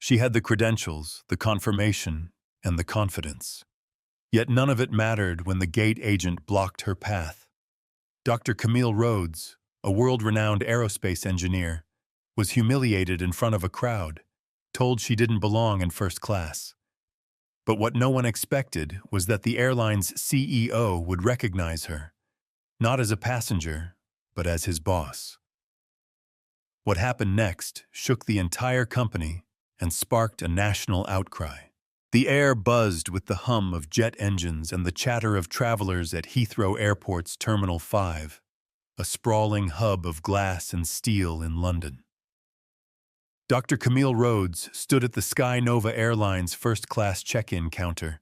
She had the credentials, the confirmation, and the confidence. Yet none of it mattered when the gate agent blocked her path. Dr. Camille Rhodes, a world-renowned aerospace engineer, was humiliated in front of a crowd, told she didn't belong in first class. But what no one expected was that the airline's CEO would recognize her, not as a passenger, but as his boss. What happened next shook the entire company and sparked a national outcry. The air buzzed with the hum of jet engines and the chatter of travelers at Heathrow Airport's Terminal 5, a sprawling hub of glass and steel in London. Dr. Camille Rhodes stood at the SkyNova Airlines first-class check-in counter,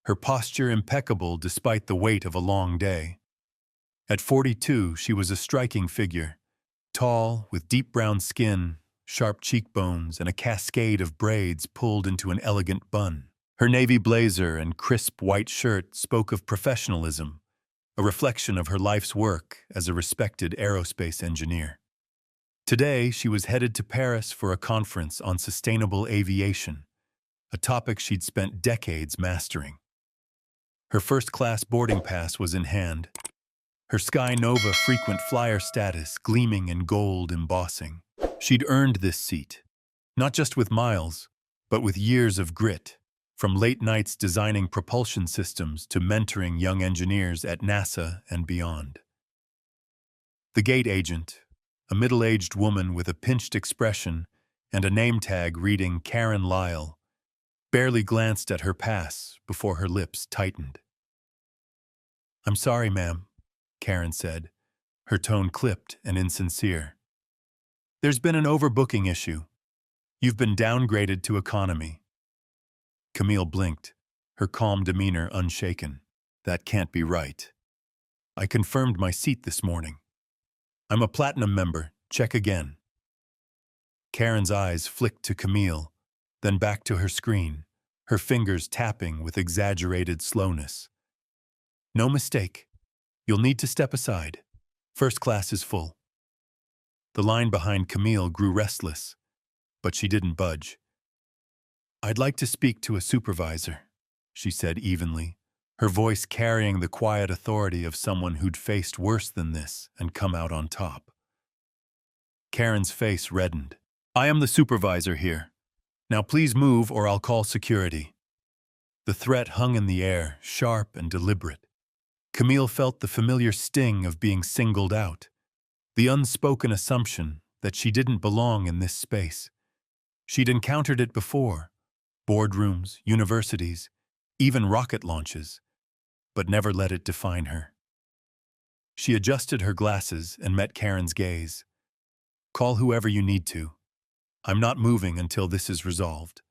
her posture impeccable despite the weight of a long day. At 42, she was a striking figure, tall, with deep brown skin, sharp cheekbones, and a cascade of braids pulled into an elegant bun. Her navy blazer and crisp white shirt spoke of professionalism, a reflection of her life's work as a respected aerospace engineer. Today, she was headed to Paris for a conference on sustainable aviation, a topic she'd spent decades mastering. Her first-class boarding pass was in hand, her SkyNova frequent flyer status gleaming in gold embossing. She'd earned this seat, not just with miles, but with years of grit, from late nights designing propulsion systems to mentoring young engineers at NASA and beyond. The gate agent, a middle-aged woman with a pinched expression and a name tag reading Karen Lyle, barely glanced at her pass before her lips tightened. "I'm sorry, ma'am," Karen said, her tone clipped and insincere. "There's been an overbooking issue. You've been downgraded to economy." Camille blinked, her calm demeanor unshaken. "That can't be right. I confirmed my seat this morning. I'm a platinum member. Check again." Karen's eyes flicked to Camille, then back to her screen, her fingers tapping with exaggerated slowness. "No mistake. You'll need to step aside. First class is full." The line behind Camille grew restless, but she didn't budge. "I'd like to speak to a supervisor," she said evenly, her voice carrying the quiet authority of someone who'd faced worse than this and come out on top. Karen's face reddened. "I am the supervisor here. Now please move or I'll call security." The threat hung in the air, sharp and deliberate. Camille felt the familiar sting of being singled out, the unspoken assumption that she didn't belong in this space. She'd encountered it before, boardrooms, universities, even rocket launches, but never let it define her. She adjusted her glasses and met Karen's gaze. "Call whoever you need to. I'm not moving until this is resolved."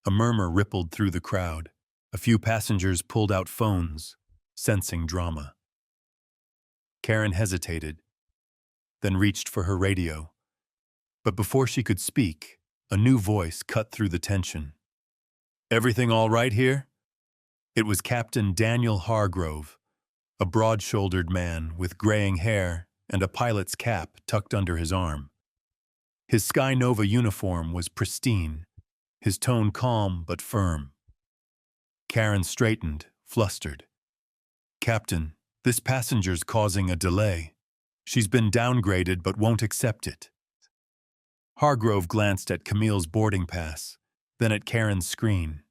A murmur rippled through the crowd. A few passengers pulled out phones, sensing drama. Karen hesitated, then reached for her radio. But before she could speak, a new voice cut through the tension. "Everything all right here?" It was Captain Daniel Hargrove, a broad-shouldered man with graying hair and a pilot's cap tucked under his arm. His SkyNova uniform was pristine, his tone calm but firm. Karen straightened, flustered. "Captain, this passenger's causing a delay. She's been downgraded but won't accept it." Hargrove glanced at Camille's boarding pass, then at Karen's screen.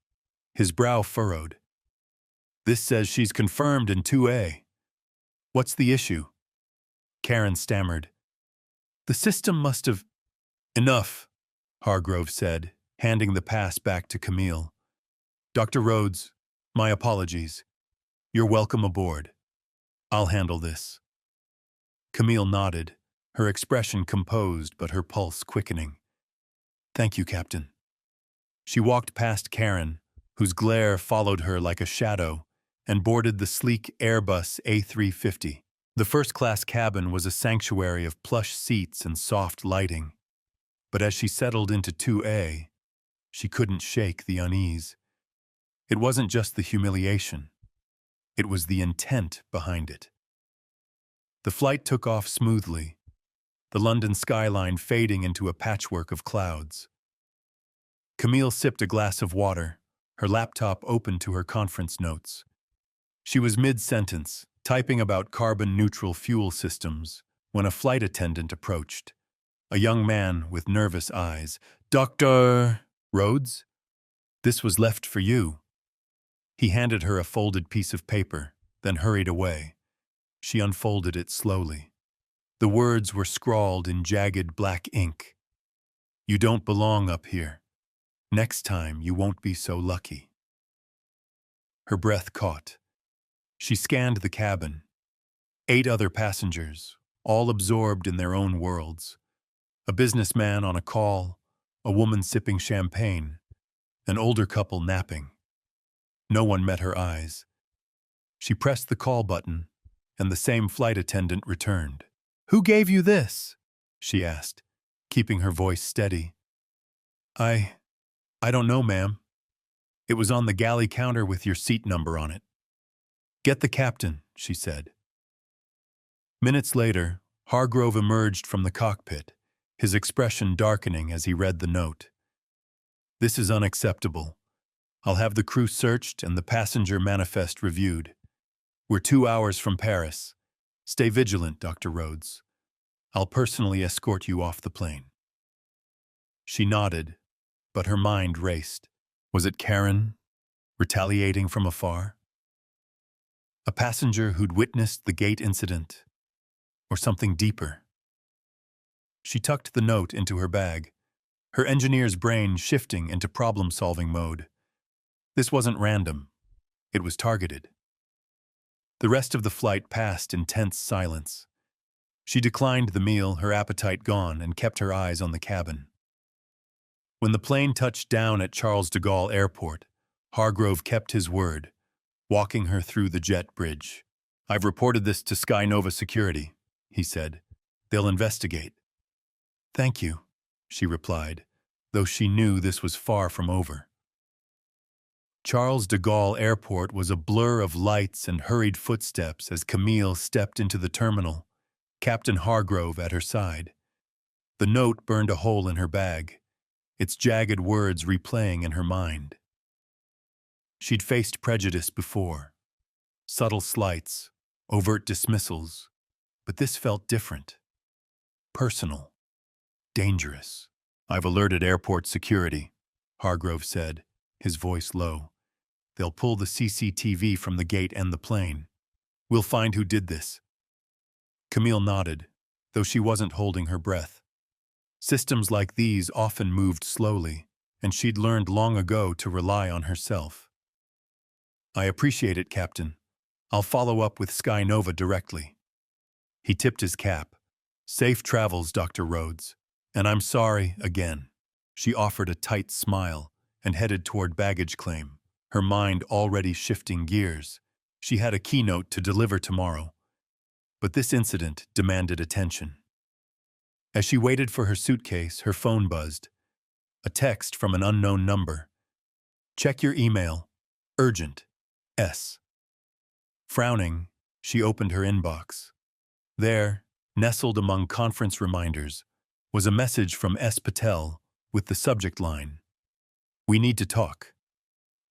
His brow furrowed. "This says she's confirmed in 2A. What's the issue?" Karen stammered. "The system must have—" "Enough," Hargrove said, handing the pass back to Camille. "Dr. Rhodes, my apologies. You're welcome aboard. I'll handle this." Camille nodded, her expression composed but her pulse quickening. "Thank you, Captain." She walked past Karen, whose glare followed her like a shadow, and boarded the sleek Airbus A350. The first-class cabin was a sanctuary of plush seats and soft lighting. But as she settled into 2A, she couldn't shake the unease. It wasn't just the humiliation. It was the intent behind it. The flight took off smoothly, the London skyline fading into a patchwork of clouds. Camille sipped a glass of water, her laptop open to her conference notes. She was mid-sentence, typing about carbon-neutral fuel systems, when a flight attendant approached. A young man with nervous eyes. "Dr. Rhodes? This was left for you." He handed her a folded piece of paper, then hurried away. She unfolded it slowly. The words were scrawled in jagged black ink. "You don't belong up here. Next time you won't be so lucky." Her breath caught. She scanned the cabin. 8 other passengers, all absorbed in their own worlds. A businessman on a call, a woman sipping champagne, an older couple napping. No one met her eyes. She pressed the call button, and the same flight attendant returned. "Who gave you this?" she asked, keeping her voice steady. I don't know, ma'am. It was on the galley counter with your seat number on it." "Get the captain," she said. Minutes later, Hargrove emerged from the cockpit, his expression darkening as he read the note. "This is unacceptable. I'll have the crew searched and the passenger manifest reviewed. We're 2 hours from Paris. Stay vigilant, Dr. Rhodes. I'll personally escort you off the plane." She nodded, but her mind raced. Was it Karen, retaliating from afar? A passenger who'd witnessed the gate incident? Or something deeper? She tucked the note into her bag, her engineer's brain shifting into problem-solving mode. This wasn't random. It was targeted. The rest of the flight passed in tense silence. She declined the meal, her appetite gone, and kept her eyes on the cabin. When the plane touched down at Charles de Gaulle Airport, Hargrove kept his word, walking her through the jet bridge. "I've reported this to SkyNova Security," he said. "They'll investigate." "Thank you," she replied, though she knew this was far from over. Charles de Gaulle Airport was a blur of lights and hurried footsteps as Camille stepped into the terminal, Captain Hargrove at her side. The note burned a hole in her bag, its jagged words replaying in her mind. She'd faced prejudice before, subtle slights, overt dismissals, but this felt different. Personal. Dangerous. "I've alerted airport security," Hargrove said, his voice low. "They'll pull the CCTV from the gate and the plane. We'll find who did this." Camille nodded, though she wasn't holding her breath. Systems like these often moved slowly, and she'd learned long ago to rely on herself. "I appreciate it, Captain. I'll follow up with SkyNova directly." He tipped his cap. "Safe travels, Dr. Rhodes. And I'm sorry again." She offered a tight smile and headed toward baggage claim, her mind already shifting gears. She had a keynote to deliver tomorrow. But this incident demanded attention. As she waited for her suitcase, her phone buzzed. A text from an unknown number. "Check your email. Urgent. S." Frowning, she opened her inbox. There, nestled among conference reminders, was a message from S. Patel with the subject line, "We need to talk."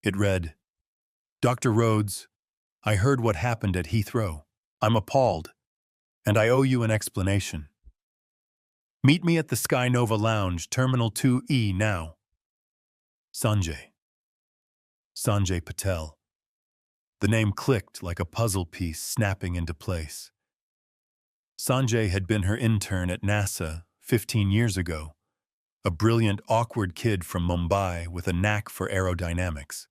It read, "Dr. Rhodes, I heard what happened at Heathrow. I'm appalled, and I owe you an explanation. Meet me at the SkyNova Lounge, Terminal 2E now. Sanjay." Sanjay Patel. The name clicked like a puzzle piece snapping into place. Sanjay had been her intern at NASA 15 years ago, a brilliant, awkward kid from Mumbai with a knack for aerodynamics.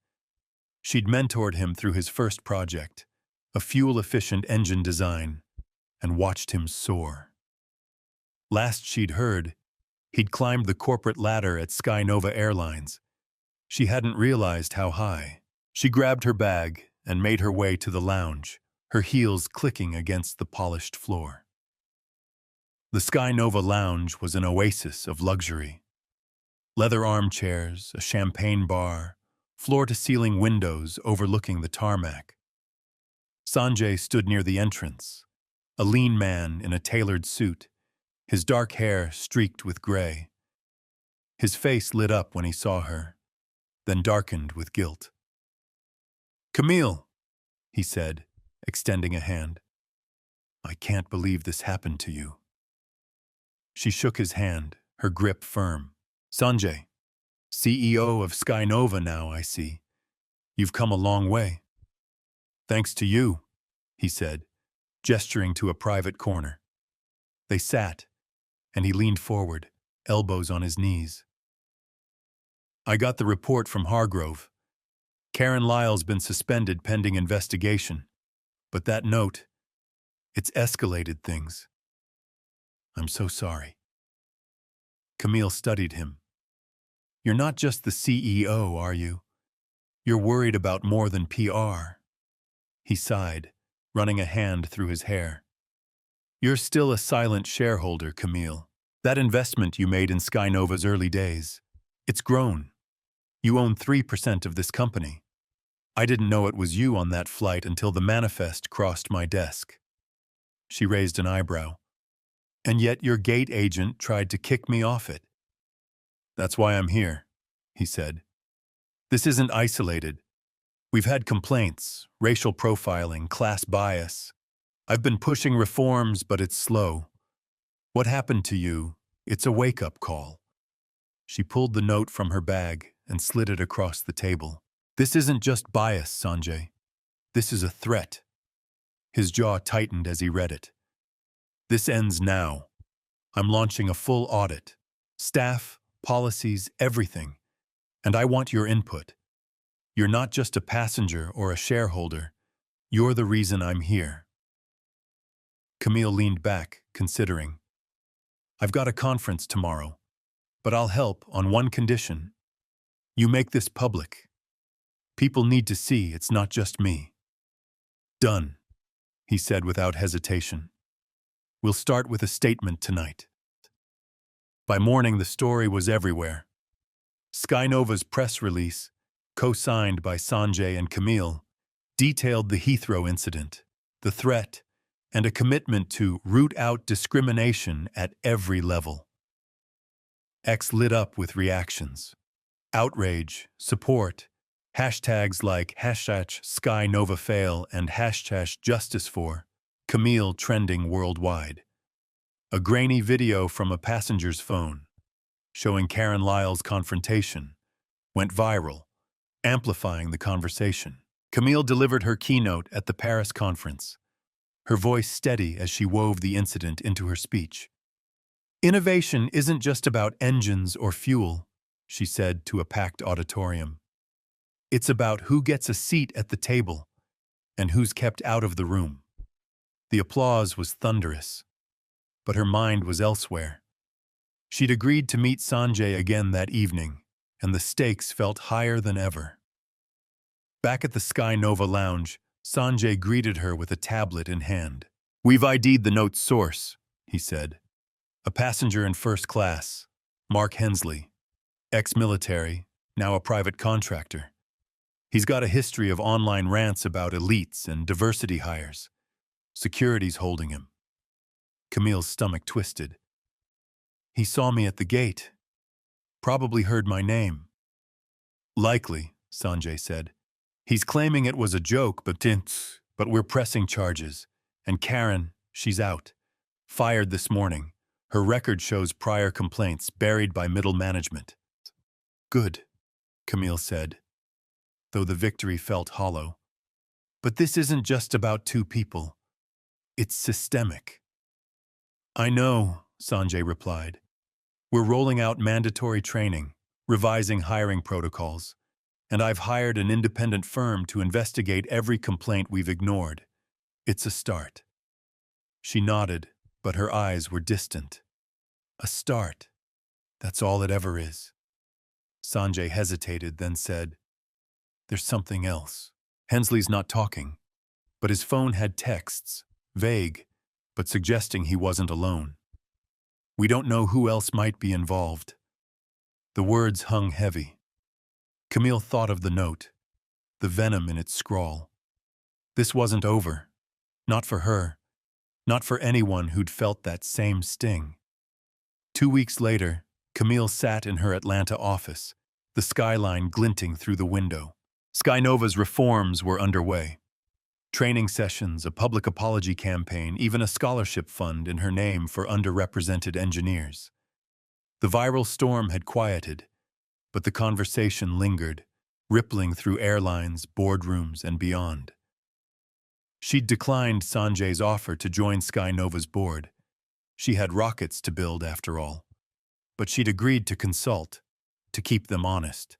She'd mentored him through his first project, a fuel-efficient engine design, and watched him soar. Last she'd heard, he'd climbed the corporate ladder at SkyNova Airlines. She hadn't realized how high. She grabbed her bag and made her way to the lounge, her heels clicking against the polished floor. The SkyNova Lounge was an oasis of luxury. Leather armchairs, a champagne bar, floor-to-ceiling windows overlooking the tarmac. Sanjay stood near the entrance, a lean man in a tailored suit, his dark hair streaked with gray. His face lit up when he saw her, then darkened with guilt. "Camille," he said, extending a hand. "I can't believe this happened to you." She shook his hand, her grip firm. "Sanjay, CEO of SkyNova now, I see. You've come a long way." "Thanks to you," he said, gesturing to a private corner. They sat, and he leaned forward, elbows on his knees. "I got the report from Hargrove. Karen Lyle's been suspended pending investigation. But that note, it's escalated things. I'm so sorry." Camille studied him. "You're not just the CEO, are you? You're worried about more than PR." He sighed, running a hand through his hair. "You're still a silent shareholder, Camille. That investment you made in SkyNova's early days, it's grown. You own 3% of this company. I didn't know it was you on that flight until the manifest crossed my desk." She raised an eyebrow. "And yet your gate agent tried to kick me off it." "That's why I'm here," he said. "This isn't isolated. We've had complaints, racial profiling, class bias. I've been pushing reforms, but it's slow. What happened to you? It's a wake-up call." She pulled the note from her bag and slid it across the table. "This isn't just bias, Sanjay. This is a threat." His jaw tightened as he read it. "This ends now. I'm launching a full audit. Staff, policies, everything. And I want your input. You're not just a passenger or a shareholder. You're the reason I'm here." Camille leaned back, considering. "I've got a conference tomorrow, but I'll help on one condition. You make this public. People need to see it's not just me." "Done," he said without hesitation. "We'll start with a statement tonight." By morning, the story was everywhere. SkyNova's press release, co-signed by Sanjay and Camille, detailed the Heathrow incident, the threat, and a commitment to root out discrimination at every level. X lit up with reactions. Outrage, support, hashtags like #SkyNovaFail and #JusticeFor Camille trending worldwide. A grainy video from a passenger's phone, showing Karen Lyle's confrontation, went viral, amplifying the conversation. Camille delivered her keynote at the Paris conference, her voice steady as she wove the incident into her speech. "Innovation isn't just about engines or fuel," she said to a packed auditorium. "It's about who gets a seat at the table and who's kept out of the room." The applause was thunderous, but her mind was elsewhere. She'd agreed to meet Sanjay again that evening, and the stakes felt higher than ever. Back at the SkyNova lounge, Sanjay greeted her with a tablet in hand. "We've ID'd the note's source," he said. "A passenger in first class, Mark Hensley, ex-military, now a private contractor. He's got a history of online rants about elites and diversity hires. Security's holding him." Camille's stomach twisted. "He saw me at the gate. Probably heard my name." "Likely," Sanjay said. "He's claiming it was a joke, but we're pressing charges. And Karen, she's out. Fired this morning. Her record shows prior complaints buried by middle management." "Good," Camille said, though the victory felt hollow. "But this isn't just about two people. It's systemic." "I know," Sanjay replied. "We're rolling out mandatory training, revising hiring protocols, and I've hired an independent firm to investigate every complaint we've ignored. It's a start." She nodded, but her eyes were distant. "A start. That's all it ever is." Sanjay hesitated, then said, "There's something else." Hensley's not talking, but his phone had texts, vague, but suggesting he wasn't alone. "We don't know who else might be involved." The words hung heavy. Camille thought of the note, the venom in its scrawl. This wasn't over. Not for her. Not for anyone who'd felt that same sting. 2 weeks later, Camille sat in her Atlanta office, the skyline glinting through the window. SkyNova's reforms were underway. Training sessions, a public apology campaign, even a scholarship fund in her name for underrepresented engineers. The viral storm had quieted, but the conversation lingered, rippling through airlines, boardrooms, and beyond. She'd declined Sanjay's offer to join SkyNova's board. She had rockets to build, after all. But she'd agreed to consult, to keep them honest.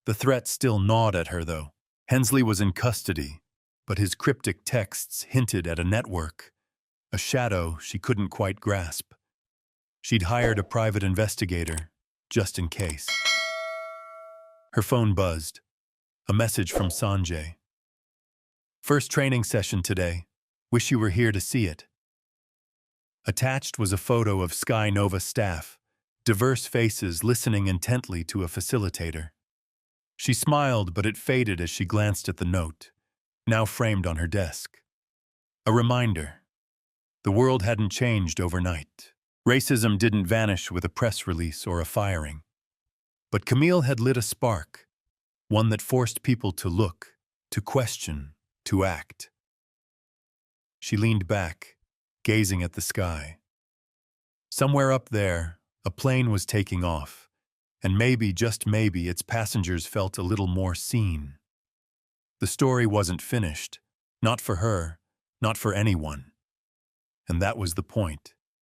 The threat still gnawed at her, though. Hensley was in custody, but his cryptic texts hinted at a network, a shadow she couldn't quite grasp. She'd hired a private investigator, just in case. Her phone buzzed. A message from Sanjay. "First training session today. Wish you were here to see it." Attached was a photo of SkyNova staff, diverse faces listening intently to a facilitator. She smiled, but it faded as she glanced at the note, now framed on her desk. A reminder. The world hadn't changed overnight. Racism didn't vanish with a press release or a firing. But Camille had lit a spark, one that forced people to look, to question, to act. She leaned back, gazing at the sky. Somewhere up there, a plane was taking off, and maybe, just maybe, its passengers felt a little more seen. The story wasn't finished, not for her, not for anyone. And that was the point.